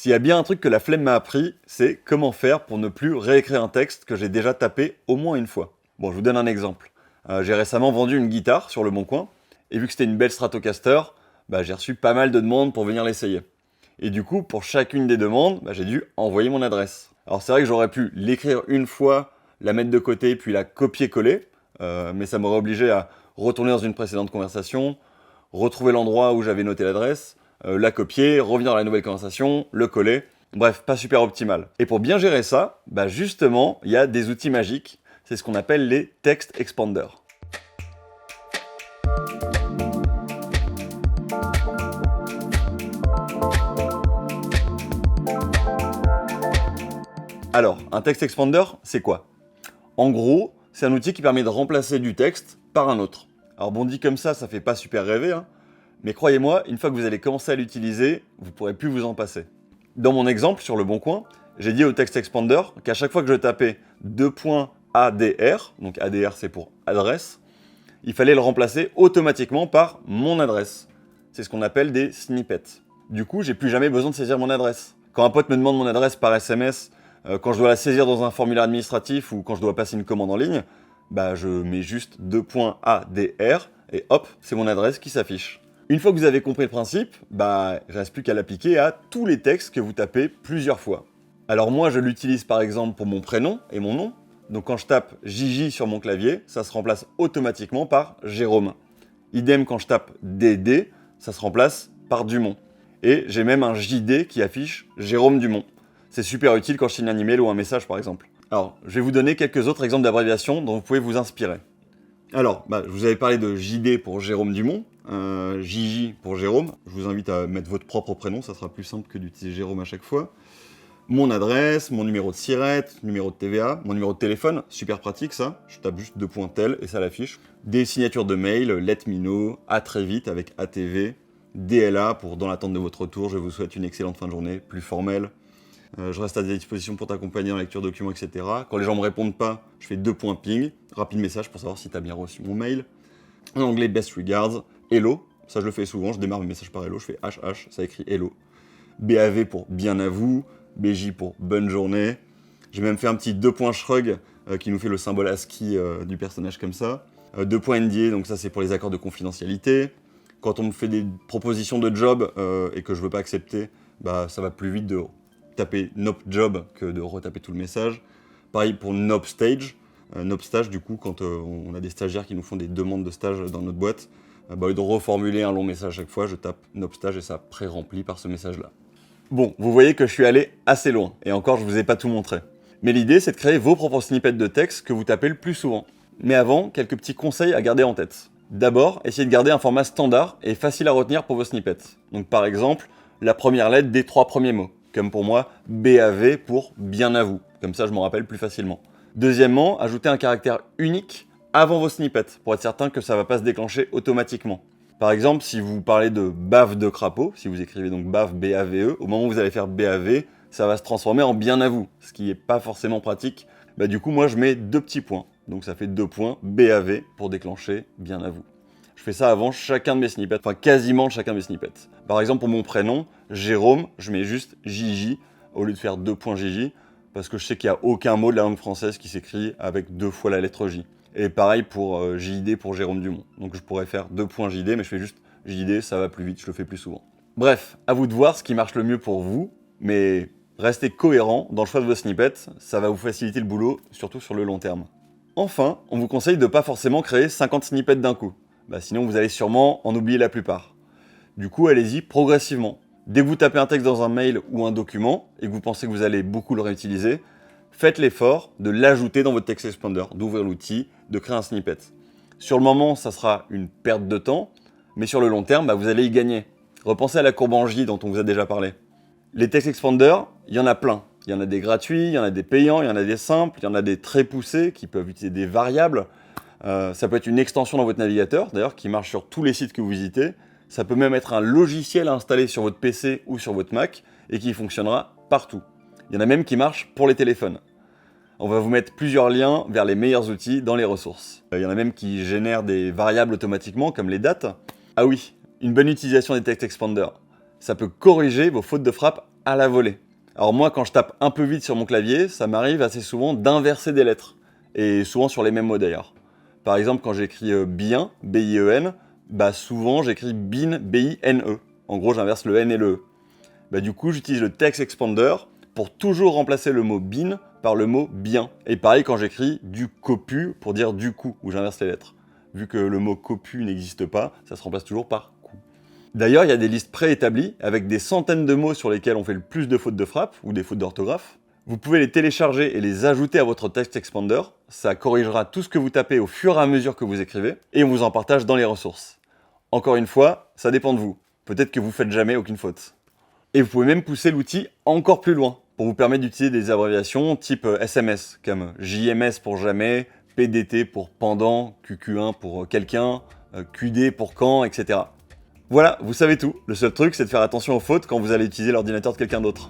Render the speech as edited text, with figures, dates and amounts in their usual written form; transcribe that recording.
S'il y a bien un truc que la flemme m'a appris, c'est comment faire pour ne plus réécrire un texte que j'ai déjà tapé au moins une fois. Bon, je vous donne un exemple. J'ai récemment vendu une guitare sur Le Bon Coin, et vu que c'était une belle Stratocaster, j'ai reçu pas mal de demandes pour venir l'essayer. Et du coup, pour chacune des demandes, j'ai dû envoyer mon adresse. Alors c'est vrai que j'aurais pu l'écrire une fois, la mettre de côté, puis la copier-coller, mais ça m'aurait obligé à retourner dans une précédente conversation, retrouver l'endroit où j'avais noté l'adresse, la copier, revenir dans la nouvelle conversation, le coller. Bref, pas super optimal. Et pour bien gérer ça, justement, il y a des outils magiques. C'est ce qu'on appelle les text expanders. Alors, un text expander, c'est quoi? En gros, c'est un outil qui permet de remplacer du texte par un autre. Alors bon, dit comme ça fait pas super rêver, hein, mais croyez-moi, une fois que vous allez commencer à l'utiliser, vous pourrez plus vous en passer. Dans mon exemple, sur Le Bon Coin, j'ai dit au text expander qu'à chaque fois que je tapais $ADR, donc ADR c'est pour adresse, il fallait le remplacer automatiquement par mon adresse. C'est ce qu'on appelle des snippets. Du coup, j'ai plus jamais besoin de saisir mon adresse. Quand un pote me demande mon adresse par SMS, quand je dois la saisir dans un formulaire administratif ou quand je dois passer une commande en ligne, je mets juste $ADR et hop, c'est mon adresse qui s'affiche. Une fois que vous avez compris le principe, il ne reste plus qu'à l'appliquer à tous les textes que vous tapez plusieurs fois. Alors moi, je l'utilise par exemple pour mon prénom et mon nom. Donc quand je tape Gigi sur mon clavier, ça se remplace automatiquement par Jérôme. Idem quand je tape DD, ça se remplace par Dumont. Et j'ai même un JD qui affiche Jérôme Dumont. C'est super utile quand je signe un email ou un message par exemple. Alors, je vais vous donner quelques autres exemples d'abréviations dont vous pouvez vous inspirer. Alors, je vous avais parlé de JD pour Jérôme Dumont, Gigi pour Jérôme. Je vous invite à mettre votre propre prénom, ça sera plus simple que d'utiliser Jérôme à chaque fois. Mon adresse, mon numéro de SIRET, numéro de TVA, mon numéro de téléphone, super pratique ça. Je tape juste tel et ça l'affiche. Des signatures de mail, let me know, à très vite avec ATV, DLA pour dans l'attente de votre retour, je vous souhaite une excellente fin de journée, plus formelle. Je reste à disposition pour t'accompagner en lecture de documents, etc. Quand les gens me répondent pas, je fais ping, rapide message pour savoir si tu as bien reçu mon mail. En anglais, best regards, hello, ça je le fais souvent, je démarre mes messages par hello, je fais HH, ça écrit hello. BAV pour bien à vous, BJ pour bonne journée. J'ai même fait un petit shrug qui nous fait le symbole ASCII du personnage comme ça. NDA, donc ça c'est pour les accords de confidentialité. Quand on me fait des propositions de job et que je veux pas accepter, ça va plus vite de taper Nope Job que de retaper tout le message. Pareil pour Nope Stage. Nope Stage, du coup, quand on a des stagiaires qui nous font des demandes de stage dans notre boîte, au lieu de reformuler un long message à chaque fois, je tape Nope Stage et ça pré-remplit par ce message-là. Bon, vous voyez que je suis allé assez loin, et encore je vous ai pas tout montré. Mais l'idée, c'est de créer vos propres snippets de texte que vous tapez le plus souvent. Mais avant, quelques petits conseils à garder en tête. D'abord, essayez de garder un format standard et facile à retenir pour vos snippets. Donc par exemple, la première lettre des 3 premiers mots. Comme pour moi, BAV pour bien à vous. Comme ça, je m'en rappelle plus facilement. Deuxièmement, ajoutez un caractère unique avant vos snippets pour être certain que ça ne va pas se déclencher automatiquement. Par exemple, si vous parlez de bave de crapaud, si vous écrivez donc bave BAVE, au moment où vous allez faire BAV, ça va se transformer en bien à vous, ce qui n'est pas forcément pratique. Du coup, moi, je mets 2 petits points. Donc ça fait 2 points BAV pour déclencher bien à vous. Je fais ça avant chacun de mes snippets, enfin quasiment chacun de mes snippets. Par exemple, pour mon prénom, Jérôme, je mets juste Gigi au lieu de faire 2 points Gigi, parce que je sais qu'il n'y a aucun mot de la langue française qui s'écrit avec 2 fois la lettre J. Et pareil pour JID pour Jérôme Dumont. Donc je pourrais faire 2 points JD, mais je fais juste JD, ça va plus vite, je le fais plus souvent. Bref, à vous de voir ce qui marche le mieux pour vous, mais restez cohérent dans le choix de vos snippets, ça va vous faciliter le boulot, surtout sur le long terme. Enfin, on vous conseille de ne pas forcément créer 50 snippets d'un coup. Sinon vous allez sûrement en oublier la plupart. Du coup, allez-y progressivement. Dès que vous tapez un texte dans un mail ou un document, et que vous pensez que vous allez beaucoup le réutiliser, faites l'effort de l'ajouter dans votre text expander, d'ouvrir l'outil, de créer un snippet. Sur le moment, ça sera une perte de temps, mais sur le long terme, vous allez y gagner. Repensez à la courbe en J dont on vous a déjà parlé. Les text expanders, il y en a plein. Il y en a des gratuits, il y en a des payants, il y en a des simples, il y en a des très poussés qui peuvent utiliser des variables. Ça peut être une extension dans votre navigateur, d'ailleurs, qui marche sur tous les sites que vous visitez. Ça peut même être un logiciel à installer sur votre PC ou sur votre Mac et qui fonctionnera partout. Il y en a même qui marchent pour les téléphones. On va vous mettre plusieurs liens vers les meilleurs outils dans les ressources. Il y en a même qui génèrent des variables automatiquement, comme les dates. Ah oui, une bonne utilisation des text expanders. Ça peut corriger vos fautes de frappe à la volée. Alors moi, quand je tape un peu vite sur mon clavier, ça m'arrive assez souvent d'inverser des lettres. Et souvent sur les mêmes mots d'ailleurs. Par exemple, quand j'écris bien, B-I-E-N, bah souvent j'écris bin, B-I-N-E. En gros, j'inverse le N et le E. Bah du coup, j'utilise le text expander pour toujours remplacer le mot bin par le mot bien. Et pareil quand j'écris du copu pour dire du coup, où j'inverse les lettres. Vu que le mot copu n'existe pas, ça se remplace toujours par coup. D'ailleurs, il y a des listes préétablies avec des centaines de mots sur lesquels on fait le plus de fautes de frappe ou des fautes d'orthographe. Vous pouvez les télécharger et les ajouter à votre text expander. Ça corrigera tout ce que vous tapez au fur et à mesure que vous écrivez et on vous en partage dans les ressources. Encore une fois, ça dépend de vous. Peut-être que vous faites jamais aucune faute. Et vous pouvez même pousser l'outil encore plus loin pour vous permettre d'utiliser des abréviations type SMS comme JMS pour jamais, PDT pour pendant, QQ1 pour quelqu'un, QD pour quand, etc. Voilà, vous savez tout. Le seul truc, c'est de faire attention aux fautes quand vous allez utiliser l'ordinateur de quelqu'un d'autre.